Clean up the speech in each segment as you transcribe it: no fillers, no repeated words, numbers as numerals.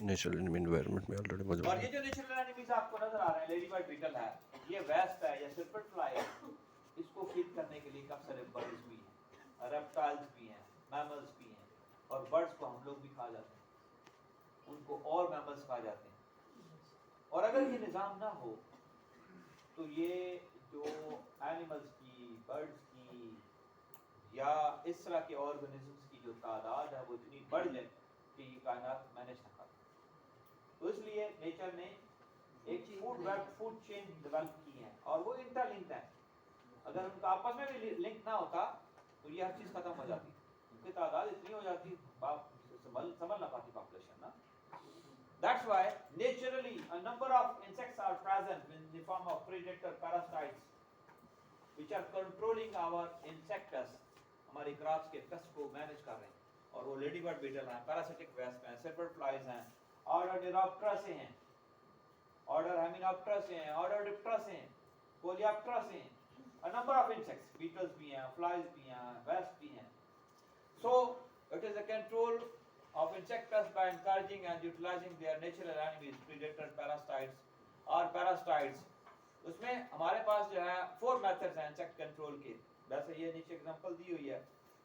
Natural environment में already मौजूद और है। ये जो नेचुरल एनिमीज आपको नजर आ रहे हैं, लेडी बर्ड बीटल है, ये वेस्ट है या सिल्वर फ्लाई है, इसको फीड करने के लिए काफी सारे बर्ड्स भी हैं, रेप्टाइल्स भी हैं, मैमल्स भी हैं, और बर्ड्स को हम लोग भी खा जाते हैं, उनको और मैमल्स खा जाते हैं। और अगर ये निज़ाम ना हो तो ये जो एनिमल्स की, बर्ड्स की या इस तरह के ऑर्गेनिजम्स की जो तादाद है वो इतनी बढ़ जाए कि ये कायनात मैनेज ना कर। तो इसलिए नेचर ने एक food web, food chain develop की है और वो इंटरलिंक्ड है। अगर उनका आपस में भी लिंक ना होता तो ये हर चीज खत्म हो जाती, उनकी तादाद इतनी हो जाती, संभल ना पाती पॉपुलेशन ना। That's why naturally a number of insects are present in the form of predator parasites which are controlling our insect pests, हमारी क्रॉप्स के पेस्ट को मैनेज कर रहे हैं। और वो लेडी बर्ड बीटल हैं, पैरासिटिक वेस्प हैं, सिल्वर फ्लाइज हैं, ऑर्डर डिरोप्टरा से हैं, ऑर्डर हेमिनोप्टरा से हैं, ऑर्डर डिप्टरा से हैं, कोलियोप्टरा से हैं, a number of insects, beetles भी हैं, flies भी हैं, wasps भी हैं। So it is a control of insect pests by encouraging and utilizing their natural enemies, predators, parasites or parasites। उसमें हमारे पास जो है 4 मेथड्स हैं इंसेक्ट कंट्रोल के। वैसे ये नीचे एग्जांपल दी हुई है,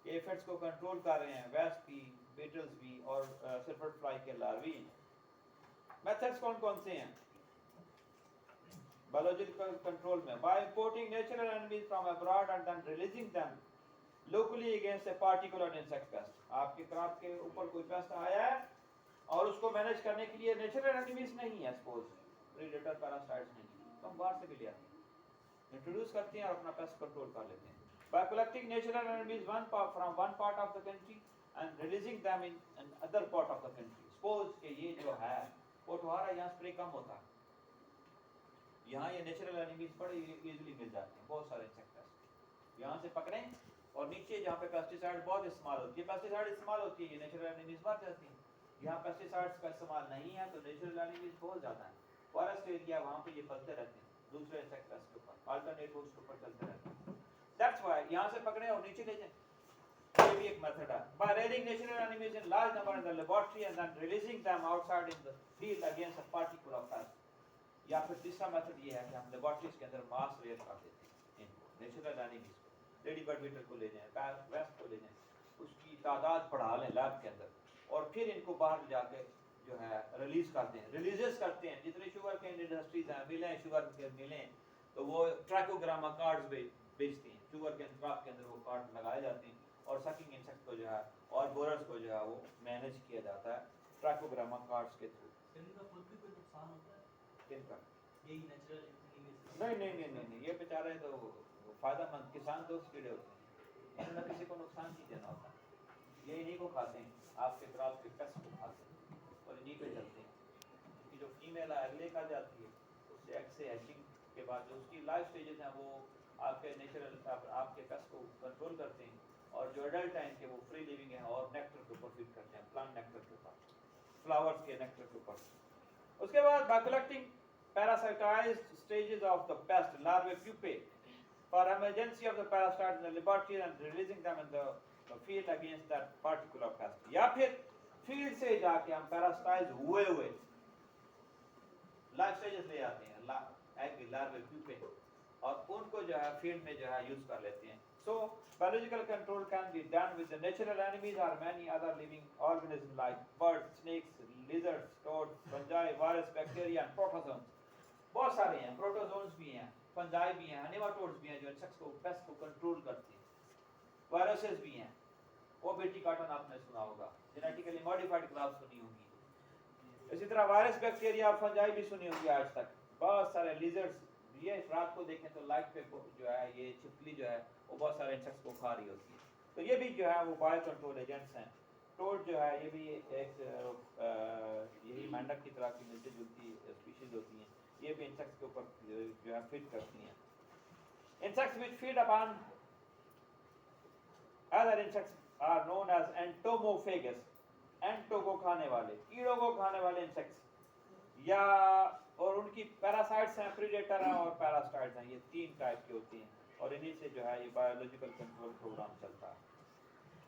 ये एफिड्स को कंट्रोल कर रहे हैं, वेस्प भी, बीटल्स भी और सिल्वर फ्लाई के लार्वी। मेथड्स कौन कौन से हैं बायोलॉजिकल कंट्रोल में? By importing natural enemies from abroad and then releasing them locally against a particular insect pest. आपके क्रॉप के ऊपर कोई पेस्ट आया है और उसको मैनेज करने के लिए नेचुरल एनिमीज नहीं है, सपोज प्रेडेटर पैरासाइट्स नहीं, तो हम बाहर से भी ले आते हैं, इंट्रोड्यूस करते हैं और अपना पेस्ट कंट्रोल कर लेते हैं। Bye collecting natural enemies from one part of the country and releasing them in other part of the country. Suppose कि ये जो है पोटवारा, यहाँ स्प्रे कम होता है, यहाँ ये नेचुरल एनिमीज बड़े इजीली मिल जाते हैं, बहुत सारे इंसेक्ट पेस्ट यहाँ से पकड़ें, और नीचे जहाँ पे पेस्टिसाइड बहुत इस्तेमाल होती है, पेस्टिसाइड इस्तेमाल होती है, ये नेचुरल एनिमीज मर जाती हैं। यहाँ पेस्टिसाइड्स का इस्तेमाल नहीं है तो नेचुरल एनिमीज बहुत ज़्यादा है। फॉरेस्ट एरिया वहाँ पे ये फंसते रहते हैं दूसरे इंसेक्ट पेस्ट के ऊपर, अल्टरनेट रूट्स के ऊपर चलते रहते हैं। दैट्स व्हाई यहाँ से पकड़े और नीचे ले जाएं, ये भी एक मेथड है। By rearing natural enemies in large number in the laboratory and then releasing them outside in the field against a particular pest. या फिर तीसरा मेथड ये है कि हम लेबोरेटरीज के अंदर मास रेयर कर देते हैं इनको, नेचुरल एनिमीज को, लेडी बर्ड बीटल को ले जाएं, वेस्प को ले जाएं, उसकी तादाद बढ़ा लें लैब के अंदर, और फिर इनको बाहर जाके जो है रिलीज करते हैं, रिलीजेस करते हैं। जितने शुगर के इंडस्ट्रीज हैं, मिलें शुगर के मिलें, तो वो ट्रैकोग्रामा कार्ड्स बेचती हैं, शुगर के क्रॉप के अंदर वो कार्ड लगाए जाते हैं, और सकिंग इंसेक्ट को जो है और बोरर्स को जो है वो मैनेज किया जाता है ट्रैकोग्रामा कार्ड्स के थ्रू। इनका खुद भी कोई नुकसान होता है? किनका? यही नेचुरल एनिमीज? नहीं, ये बेचारे तो फायदेमंद किसान दोस्त कीड़े होते हैं, इनमें किसी को नुकसान नहीं देना होता, ये इन्हीं को खाते हैं, आपके क्रॉप के पेस्ट को खाते हैं और इन्हीं पे चलते हैं। क्योंकि जो फीमेल एग आ जाती है, उससे एग से हैचिंग के बाद जो उसकी लाइफ स्टेजेस हैं वो आपके नेचुरल आपके पेस्ट को कंट्रोल करते हैं, और जो एडल्ट हैं इनके वो फ्री लिविंग है और नेक्टर के ऊपर फीड करते हैं, प्लांट नेक्टर के ऊपर, फ्लावर्स के नेक्टर के ऊपर। उसके बाद bye collecting parasitized stages of the pest, larvae, pupae, for emergency of the parasites in the laboratory and releasing them in the field against that particular pest। या फिर field से जाके हम पैरासाइटाइज हुए लाइफ स्टेजेस ले आते हैं, एग, लार्वे, प्यूपे, और उनको जो है फील्ड में जो है यूज कर लेते हैं। So biological control can be done with the natural enemies or many other living organisms like birds, snakes, lizards, toads, fungi, virus, bacteria and protozoans। बहुत सारे हैं, प्रोटोजोन्स भी हैं, फंजाई भी हैं, नेमाटोड्स भी हैं जो इंसेक्ट्स को, पेस्ट को कंट्रोल करते हैं, वायरसेस भी हैं, वो बेटी काटन आपने सुना होगा, जेनेटिकली मॉडिफाइड क्रॉप सुनी होगी, इसी तरह वायरस, बैक्टीरिया और फंजाई भी सुनी होगी आज तक। बहुत सारे लिजर्ड्स, ये रात को देखें तो लाइट पे जो है ये छिपकली जो है वो बहुत सारे इंसेक्ट्स को खा रही होती है, तो ये भी जो है वो बायो कंट्रोल एजेंट्स हैं। टोड जो है ये भी एक यही मेंढक की तरह की मिलती जुलती स्पीशीज होती हैं, ये भी इंसेक्ट्स के ऊपर जो है फीड करती हैं। Insects which feed upon other insects are known as entomophagous. एंटो को खाने वाले, कीड़ों को खाने वाले इंसेक्ट्स, या और उनकी पैरासाइट्स हैं, प्रीडेटर हैं और पैरासाइट्स हैं, ये 3 टाइप की होती हैं, और इन्हीं से जो है ये बायोलॉजिकल कंट्रोल प्रोग्राम चलता है।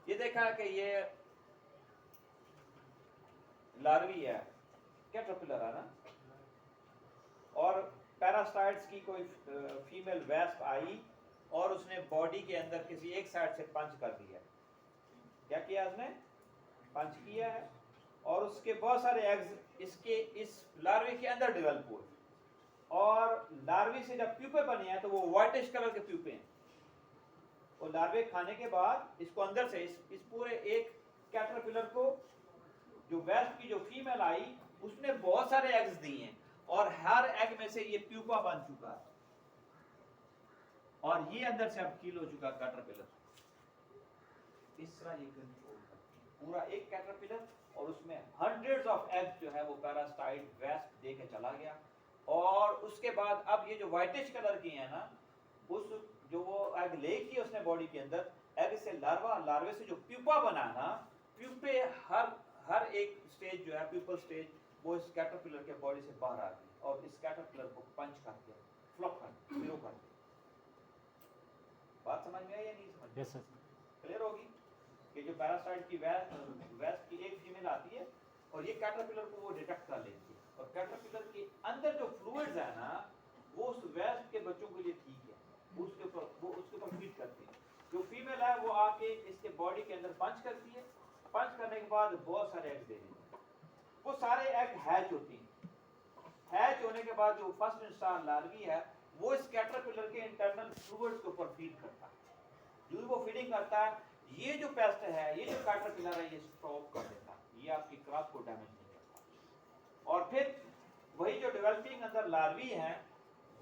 ये देखा है कि ये लार्वी है, कैटरपिलर है ना, और पैरासाइट्स की कोई फीमेल वेस्प आई और उसने बॉडी के अंदर किसी एक साइड से पंच कर दिया। क्या किया उसने? पंच किया है, और उसके बहुत सारे एग्स इसके इस लार्वे के अंदर डेवलप हुए, और लार्वे से जब प्यूपे बने हैं तो वो व्हाइटिश कलर के प्यूपे हैं। वो लार्वे खाने के बाद इसको अंदर से इस पूरे एक कैटरपिलर को, जो वेस्प की जो फीमेल आई उसने बहुत सारे एग्स दिए हैं, और हर एग में से ये प्यूपा बन चुका है, और ये अंदर से अब किल हो चुका कैटरपिलर। इस तरह ये कंट्रोल करती है पूरा एक कैटरपिलर, और उसमें हंड्रेड्स ऑफ एग्स जो है वो पैरासाइट वेस्प दे के चला गया। और उसके बाद अब ये जो व्हाइटिश कलर की है ना, उस जो वो एग ले की उसने बॉडी के अंदर, एग से लार्वा, लार्वे से जो प्यूपा बना ना, प्यूपे हर एक स्टेज जो है प्यूपल स्टेज, वो इस कैटरपिलर के बॉडी से बाहर आ गई और इस कैटरपिलर को पंच कर दिया, फ्लॉप कर दिया, जीरो कर दिया। बात समझ में आई या नहीं समझ में? Yes sir. क्लियर होगी कि जो पैरासाइट की वेस्प की एक फीमेल आती है और ये कैटरपिलर को वो डिटेक्ट कर लेती है, और कैटरपिलर के अंदर जो फ्लूइड्स है ना, वो उस वेस्प के बच्चों के लिए ठीक है, वो उसके ऊपर फीड करती है। जो फीमेल है वो आके इसके बॉडी के अंदर पंच करती है, पंच करने के बाद बहुत सारे एग दे देती है। वो सारे एग हैच होती हैं। हैच होने के बाद जो फर्स्ट इंस्टार लार्वी है वो इस कैटरपिलर के इंटरनल फ्लूइड्स के ऊपर फीड करता है। जो वो फीडिंग करता है, ये जो पेस्ट है, ये जो कैटरपिलर है, ये स्टॉप कर देता है, ये आपकी क्रॉप को डैमेज नहीं करता। और फिर वही जो डेवलपिंग अंदर लार्वी हैं,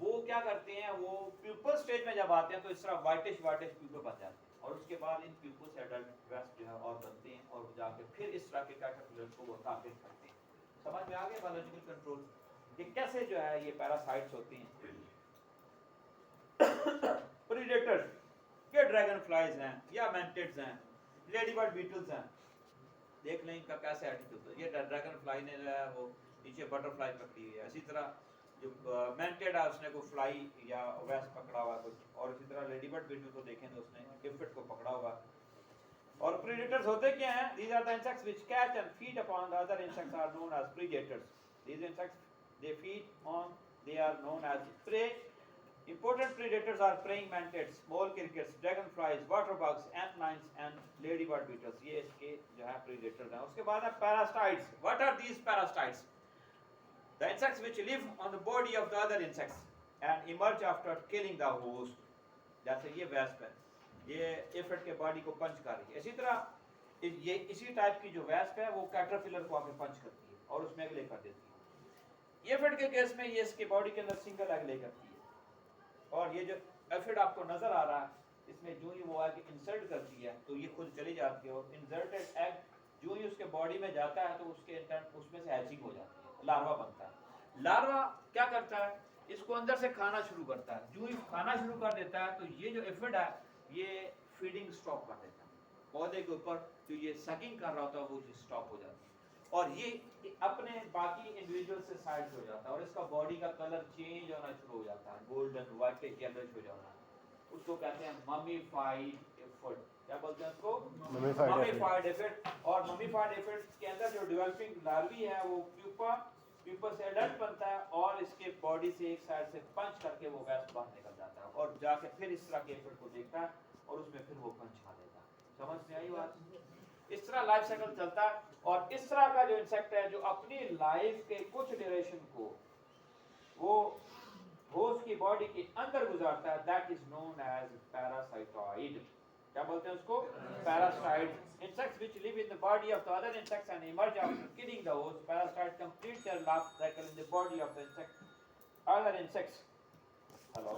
वो क्या करते हैं, वो प्यूपल स्टेज में जब आते हैं तो इस तरह व्हाइटिश प्यूपल बन जाते हैं, और उसके बाद इन प्यूपल से एडल्ट वेस्प जो है और बनते हैं, और जाके फिर इस तरह के कैटरपिलर को वो टारगेट करते हैं। समझ में आ गया बायोलॉजिकल कंट्रोल कि कैसे जो है ये पैरासाइट्स होती हैं। प्रीडेटर्स, ये ड्रैगन फ्लाइज हैं या मैंटिड्स हैं, लेडी बर्ड बीटल्स हैं, देख लें इनका कैसे एटीट्यूड है। ये ड्रैगन फ्लाई ने जो है वो नीचे बटरफ्लाई पकड़ी हुई है, इसी तरह जो मैंटिड है उसने कोई फ्लाई या वेस्प पकड़ा हुआ कुछ, और इसी तरह लेडी बर्ड बीटल को देखें तो उसने गिफ्ट को पकड़ा हुआ। और प्रीडेटर्स होते क्या हैं? These are the insects which catch and feed upon the other insects are known as predators. These insects they feed on, they are known as prey. Important predators are praying mantids, small crickets, dragonflies, water bugs, ant lions and ladybird beetles. ये इसके जो है predators हैं। उसके बाद है parasites. What are these parasites? The insects which live on the body of the other insects and emerge after killing the host. जैसे ये वेस्प है, ये एफिड के बॉडी को पंच कर रही है। इसी तरह ये इसी टाइप की जो वेस्प है वो कैटरपिलर को आके पंच करती है और उसमें एग ले कर देती है। एफिड के केस में ये इसके बॉडी के अंदर सिंगल एग ले करती है, और ये जो एफिड आपको नजर आ रहा है, इसमें जो ही वो एग इंसर्ट करती है तो ये खुद चली जाती है, और इंसर्टेड एग जो ही उसके बॉडी में जाता है तो उसके उसमें से हैचिंग हो जाती है, लार्वा बनता है। लार्वा क्या करता है, इसको अंदर से खाना शुरू करता है। जो ही खाना शुरू कर देता है तो ये जो एफिड है ये फीडिंग स्टॉप कर देता है, पौधे के ऊपर जो ये सकिंग कर रहा होता है वो स्टॉप हो जाती है, और ये अपने बाकी इंडिविजुअल से साइड हो जाता है, और इसका बॉडी का कलर चेंज होना शुरू हो जाता है, गोल्डन व्हाइट येलोइश हो जाता है। उसको कहते हैं ममीफाइड एफिड। क्या बोलते हैं उसको? Mummified aphid. और ममीफाइड एफिड के अंदर जो डेवलपिंग लार्वी है वो प्यूपा से एडल्ट बनता है, और इसके बॉडी से एक साइड से पंच करके वो वेस्प बाहर निकल जाता है, और जाके फिर इस तरह के एफिड को देखता है और उसमें फिर वो पंच खा देता है। समझ में आई बात? इस तरह लाइफ साइकिल चलता है, और इस तरह का जो इंसेक्ट है जो अपनी लाइफ के कुछ ड्यूरेशन को वो होस्ट की बॉडी के अंदर गुजारता है, दैट इज नोन एज पैरासाइटॉइड। क्या बोलते हैं उसको? Parasite. Insects which live in the body of the other insects and emerge after killing the host. Parasites complete their life cycle in the body of the insect. Other insects. Hello.